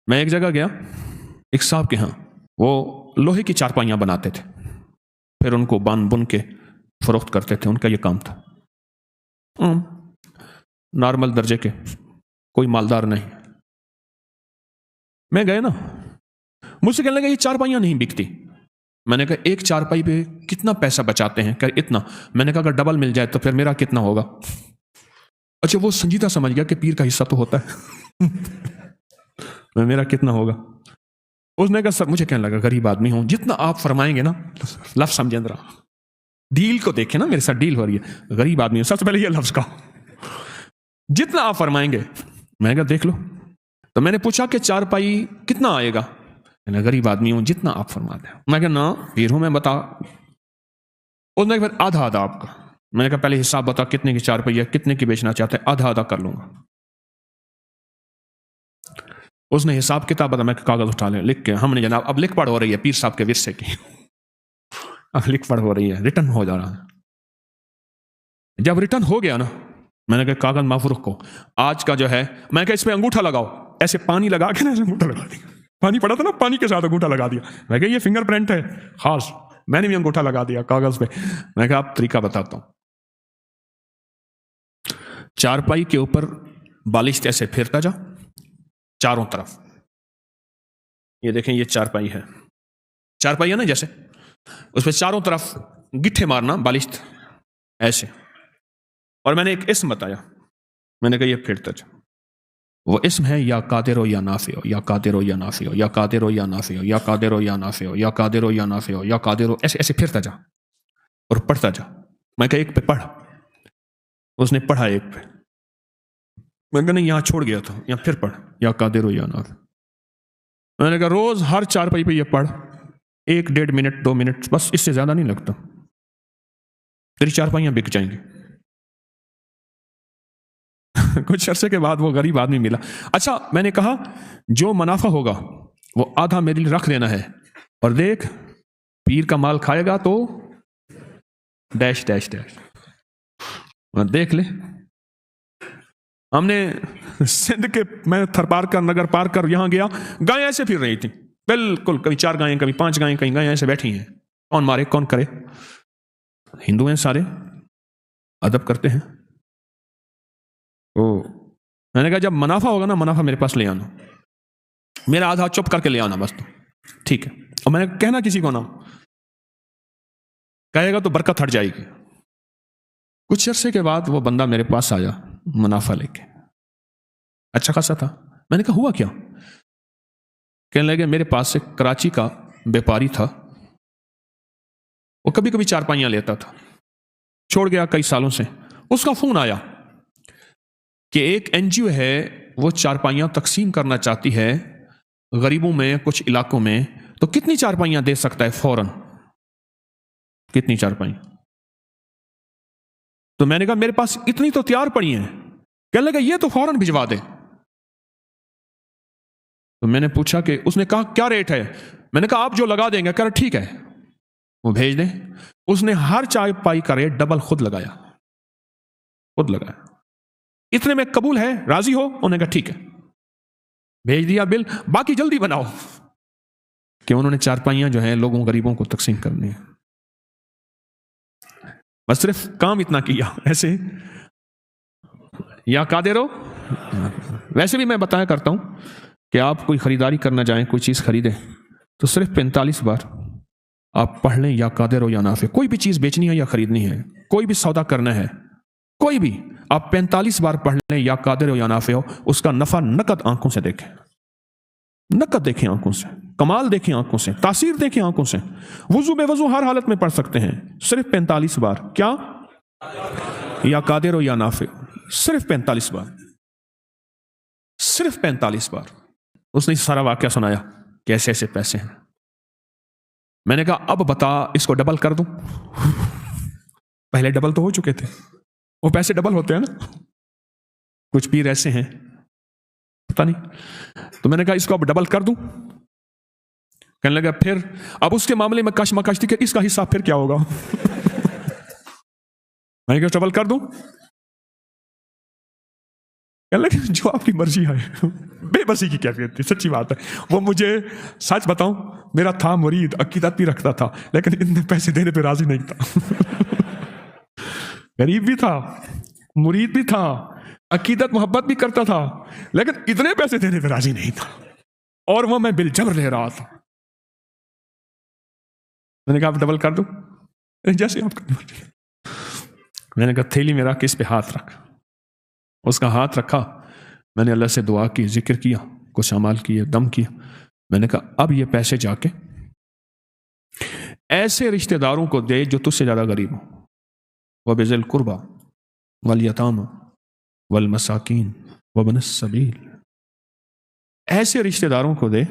میں ایک جگہ گیا ایک صاحب کے ہاں، وہ لوہے کی چارپائیاں بناتے تھے، پھر ان کو بن کے فروخت کرتے تھے، ان کا یہ کام تھا، نارمل درجے کے، کوئی مالدار نہیں۔ میں گئے نا، مجھ سے کہنے لگا یہ چارپائیاں نہیں بکتی۔ میں نے کہا ایک چارپائی پہ کتنا پیسہ بچاتے ہیں؟ کہ اتنا۔ میں نے کہا اگر ڈبل مل جائے تو پھر میرا کتنا ہوگا؟ اچھا وہ سنجیدہ سمجھ گیا کہ پیر کا حصہ تو ہوتا ہے میرا کتنا ہوگا؟ اس نے کہا سر، مجھے کہنے لگا غریب آدمی ہوں، جتنا آپ فرمائیں گے نا، لفظ سمجھیں ذرا، ڈیل کو دیکھیں نا، میرے ساتھ ڈیل ہو رہی ہے، غریب آدمی ہوں، سب سے پہلے یہ لفظ کا جتنا آپ فرمائیں گے۔ میں نے کہا دیکھ لو۔ تو میں نے پوچھا کہ چارپائی کتنا آئے گا؟ میں غریب آدمی ہوں، جتنا آپ فرما دیں۔ میں کہا نا پیر ہوں میں، بتا۔ اس نے پھر آدھا آدھا آپ کا۔ میں نے کہا پہلے حساب بتا کتنے کی چارپائی ہے، کتنے کی بیچنا چاہتے ہیں؟ آدھا آدھا کر لوں گا۔ اس نے حساب کتاب بتا، میں کاغذ اٹھا لیں، لکھ کے ہم نے جناب اب لکھ پڑھ ہو رہی ہے پیر صاحب کے ورثے کی اب لکھ پڑھ ہو رہی ہے، ریٹرن ہو جا رہا ہے۔ جب ریٹرن ہو گیا نا، میں نے کہا کاغذ محفوظ رکھو، آج کا جو ہے، میں نے کہا اس پہ انگوٹھا لگاؤ، ایسے پانی لگا کے نا ایسے انگوٹھا لگا دیا، پانی پڑا تھا نا، پانی کے ساتھ انگوٹھا لگا دیا۔ میں کہا یہ فنگر پرنٹ ہے خاص، میں نے بھی انگوٹھا لگا دیا کاغذ پہ۔ میں کہا اب طریقہ بتاتا ہوں۔ چارپائی کے اوپر بالشت ایسے پھیرتا جا چاروں طرف، یہ دیکھیں یہ چارپائی ہے، چارپائی ہے نا جیسے، اس پہ چاروں طرف گٹھے مارنا بالشت ایسے۔ اور میں نے ایک اسم بتایا، میں نے کہا یہ پھیرتا جا، وہ اسم ہے یا قادر یا نافع، یا قادر یا نافع، یا قادر یا نافع، یا قادر یا نافع، یا قادر یا نافع، یا قادر، ایسے ایسے پھرتا جا اور پڑھتا جا۔ میں کہا ایک پہ پڑھ۔ اس نے پڑھا ایک پہ، میں نے کہا نہیں یہاں چھوڑ گیا تھا، یہاں پھر پڑھ، یا قادر یا نافع۔ میں نے کہا روز ہر چارپائی پہ یہ پڑھ، 1-1.5 منٹ 2 منٹ، بس اس سے زیادہ نہیں لگتا، تیری چارپائیاں بک جائیں گی۔ کچھ عرصے کے بعد وہ غریب آدمی ملا۔ اچھا میں نے کہا جو منافع ہوگا وہ آدھا میرے لیے رکھ دینا ہے، اور دیکھ پیر کا مال کھائے گا تو ڈیش ڈیش ڈیش، دیکھ لے۔ ہم نے سندھ کے، میں تھر پار کر نگر پار کر یہاں گیا، گائیں ایسے پھر رہی تھیں بالکل، کبھی 4 گائیں کبھی 5 گائیں، کہیں گائیں ایسے بیٹھی ہیں، کون مارے کون کرے؟ ہندو ہیں سارے، ادب کرتے ہیں۔ میں نے کہا جب منافع ہوگا نا، منافع میرے پاس لے آنا، میرا آدھا چپ کر کے لے آنا بس، تو ٹھیک ہے۔ اور میں نے کہنا کسی کو نہ، کہے گا تو برکت ہٹ جائے گی۔ کچھ عرصے کے بعد وہ بندہ میرے پاس آیا منافع لے کے، اچھا خاصا تھا۔ میں نے کہا ہوا کیا؟ کہنے لگے میرے پاس ایک کراچی کا بیپاری تھا، وہ کبھی کبھی چارپائیاں لیتا تھا، چھوڑ گیا کئی سالوں سے۔ اس کا فون آیا کہ ایک NGO ہے، وہ چارپائیاں تقسیم کرنا چاہتی ہے غریبوں میں کچھ علاقوں میں، تو کتنی چارپائیاں دے سکتا ہے فوراً؟ کتنی چارپائیاں؟ تو میں نے کہا میرے پاس اتنی تو تیار پڑی ہیں۔ کہنے لگا یہ تو فوراً بھجوا دے۔ تو میں نے پوچھا کہ، اس نے کہا کیا ریٹ ہے؟ میں نے کہا آپ جو لگا دیں گے۔ کہا ٹھیک ہے وہ بھیج دیں۔ اس نے ہر چارپائی کا ریٹ ڈبل خود لگایا، خود لگایا۔ اتنے میں قبول ہے، راضی ہو؟ انہوں نے کہا ٹھیک ہے، بھیج دیا بل، باقی جلدی بناؤ، کہ انہوں نے چارپائیاں جو ہیں لوگوں غریبوں کو تقسیم کرنی ہے۔ بس صرف کام اتنا کیا ایسے، یا قادر ہو۔ ویسے بھی میں بتایا کرتا ہوں کہ آپ کوئی خریداری کرنا جائیں، کوئی چیز خریدیں، تو صرف 45 بار آپ پڑھ لیں یا قادر ہو یا نافع۔ کوئی بھی چیز بیچنی ہے یا خریدنی ہے، کوئی بھی سودا کرنا ہے، کوئی بھی، آپ 45 بار پڑھ لیں یا قادر ہو یا نافع ہو، اس کا نفع نقد آنکھوں سے دیکھیں، نقد دیکھیں آنکھوں سے، کمال دیکھیں آنکھوں سے، تاثیر دیکھیں آنکھوں سے۔ وضو بے وضو ہر حالت میں پڑھ سکتے ہیں، صرف 45 بار۔ کیا؟ یا قادر ہو یا نافع، صرف 45 بار، صرف 45 بار۔ اس نے سارا واقعہ سنایا، کیسے ایسے پیسے ہیں۔ میں نے کہا اب بتا اس کو ڈبل کر دوں؟ پہلے ڈبل تو ہو چکے تھے، وہ پیسے ڈبل ہوتے ہیں نا، کچھ پیر ایسے ہیں پتہ نہیں۔ تو میں نے کہا اس کو اب ڈبل کر دوں؟ کہنے لگا پھر اب اس کے معاملے میں کش مکش تھی کہ اس کا حصہ پھر کیا ہوگا میں نے کہا ڈبل کر دوں؟ کہنے لگے جو آپ کی مرضی ہے. بے بسی کی کیفیت تھی, سچی بات ہے. وہ مجھے سچ بتاؤں, میرا تھا مرید, عقیدت بھی رکھتا تھا, لیکن اتنے پیسے دینے پہ راضی نہیں تھا. غریب بھی تھا, مرید بھی تھا, عقیدت محبت بھی کرتا تھا, لیکن اتنے پیسے دینے پہ راضی نہیں تھا, اور وہ میں بالجبر لے رہا تھا. میں نے کہا آپ ڈبل کر دوں, جیسے آپ کا مرضی. میں نے کہا تھیلی میں رکھ کے اس پہ ہاتھ رکھ. اس کا ہاتھ رکھا, میں نے اللہ سے دعا کی, ذکر کیا, کچھ اعمال کیے, دم کیا. میں نے کہا اب یہ پیسے جا کے ایسے رشتہ داروں کو دے جو تجھ سے زیادہ غریب ہوں. وَبِذِي الْقُرْبَى وَالْيَتَامَى وَالْمَسَاكِينِ وَابْنِ السَّبِيلِ, ایسے رشتہ داروں کو دے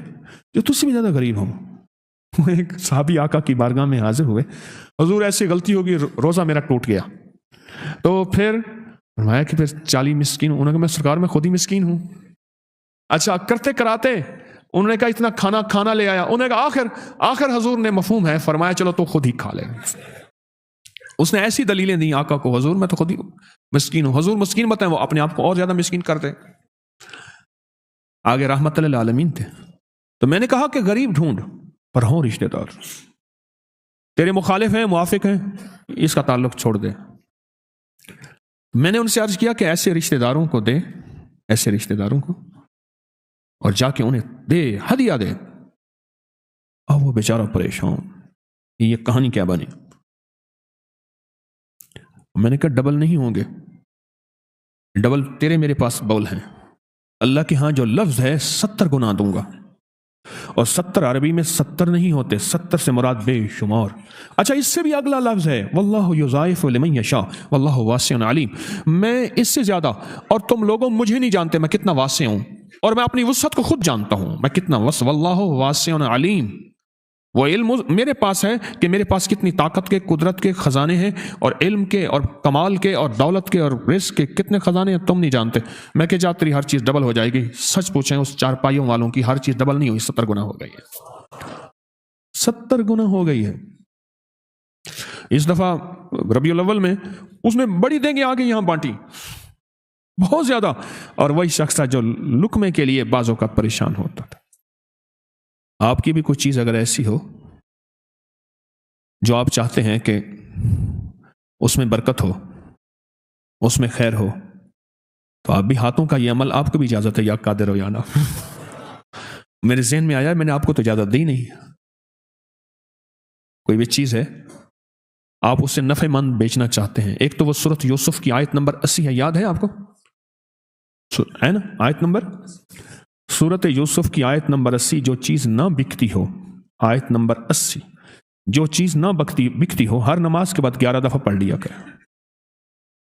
جو تجھ سے بھی زیادہ غریب ہوں. وہ ایک صحابی آقا کی بارگاہ میں حاضر ہوئے, حضور ایسی غلطی ہوگی, روزہ میرا ٹوٹ گیا. تو پھر فرمایا کہ پھر 40 مسکین. انہوں نے کہا میں سرکار میں خود ہی مسکین ہوں. اچھا کرتے کراتے انہوں نے کہا اتنا کھانا لے آیا. انہوں نے کہا آخر حضور نے مفہوم ہے, فرمایا چلو تو خود ہی کھا لے. اس نے ایسی دلیلیں دی آقا کو, حضور میں تو خود ہی مسکین ہوں. حضور مسکین بتائیں, وہ اپنے آپ کو اور زیادہ مسکین کرتے. آگے رحمت للعالمین تھے. تو میں نے کہا کہ غریب ڈھونڈ پر ہوں رشتہ دار. تیرے مخالف ہیں, موافق ہیں, اس کا تعلق چھوڑ دے. میں نے ان سے عرض کیا کہ ایسے رشتہ داروں کو دے, ایسے رشتہ داروں کو, اور جا کے انہیں دے, ہدیہ دے. اور وہ بیچارہ پریشان, یہ کہانی کیا بنی. میں نے کہا ڈبل نہیں ہوں گے, ڈبل تیرے میرے پاس بول ہیں. اللہ کے ہاں جو لفظ ہے 70 گنا دوں گا, اور 70 عربی میں 70 نہیں ہوتے, 70 سے مراد بے شمار. اچھا اس سے بھی اگلا لفظ ہے واللہ یضاعف لمن یشاء واللہ واسع علیم. میں اس سے زیادہ, اور تم لوگوں مجھے نہیں جانتے میں کتنا واسع ہوں, اور میں اپنی وسعت کو خود جانتا ہوں میں کتنا واللہ واسع علیم. وہ علم میرے پاس ہے کہ میرے پاس کتنی طاقت کے, قدرت کے خزانے ہیں, اور علم کے, اور کمال کے, اور دولت کے, اور رزق کے کتنے خزانے ہیں تم نہیں جانتے. میں کہ جا تیری ہر چیز ڈبل ہو جائے گی. سچ پوچھیں اس چارپائیوں والوں کی ہر چیز ڈبل نہیں ہوئی, 70 گنا ہو گئی ہے. 70 گنا ہو گئی ہے. اس دفعہ ربیع الاول میں اس نے بڑی دیں گے آگے یہاں بانٹی بہت زیادہ, اور وہی شخص تھا جو لقمے کے لیے بعض اوقات پریشان ہوتا تھا. آپ کی بھی کوئی چیز اگر ایسی ہو جو آپ چاہتے ہیں کہ اس میں برکت ہو, اس میں خیر ہو, تو آپ بھی ہاتھوں کا یہ عمل, آپ کو بھی اجازت ہے, یا قادر ہو یا نہ. میرے ذہن میں آیا, میں نے آپ کو تو اجازت دی نہیں. کوئی بھی چیز ہے آپ اسے نفع مند بیچنا چاہتے ہیں. ایک تو وہ سورۃ یوسف کی آیت نمبر 80 ہے, یاد ہے آپ کو, ہے نا آیت نمبر, سورۃ یوسف کی آیت نمبر 80, جو چیز نہ بکتی ہو, آیت نمبر 80, جو چیز نہ بکتی ہو ہر نماز کے بعد 11 دفعہ پڑھ لیا کرے.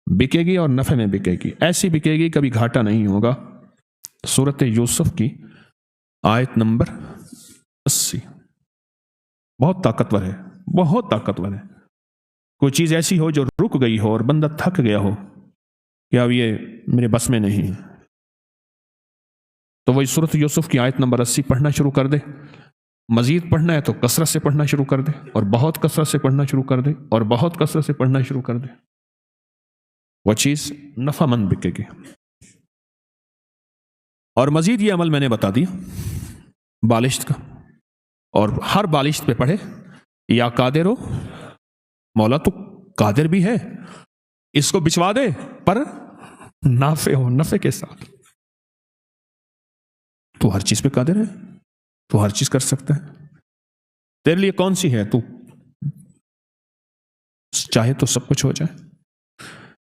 بکے گی اور نفع میں بکے گی, ایسی بکے گی کبھی گھاٹا نہیں ہوگا. سورۃ یوسف کی آیت نمبر 80 بہت طاقتور ہے, بہت طاقتور ہے. کوئی چیز ایسی ہو جو رک گئی ہو اور بندہ تھک گیا ہو کہ اب یہ میرے بس میں نہیں, تو وہی سورۃ یوسف کی آیت نمبر 80 پڑھنا شروع کر دے. مزید پڑھنا ہے تو کثرت سے پڑھنا شروع کر دے, اور بہت کثرت سے پڑھنا شروع کر دے, اور بہت کثرت سے پڑھنا شروع کر دے. وہ چیز نفع مند بکے گی. اور مزید یہ عمل میں نے بتا دیا بالشت کا, اور ہر بالشت پہ پڑھے یا قادر ہو, مولا تو قادر بھی ہے, اس کو بچوا دے پر نافع ہو, نفع کے ساتھ. تو ہر چیز پہ قادر ہے, تو ہر چیز کر سکتا ہے. تیرے لیے کون سی ہے, تو چاہے تو سب کچھ ہو جائے.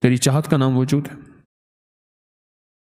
تیری چاہت کا نام وجود ہے.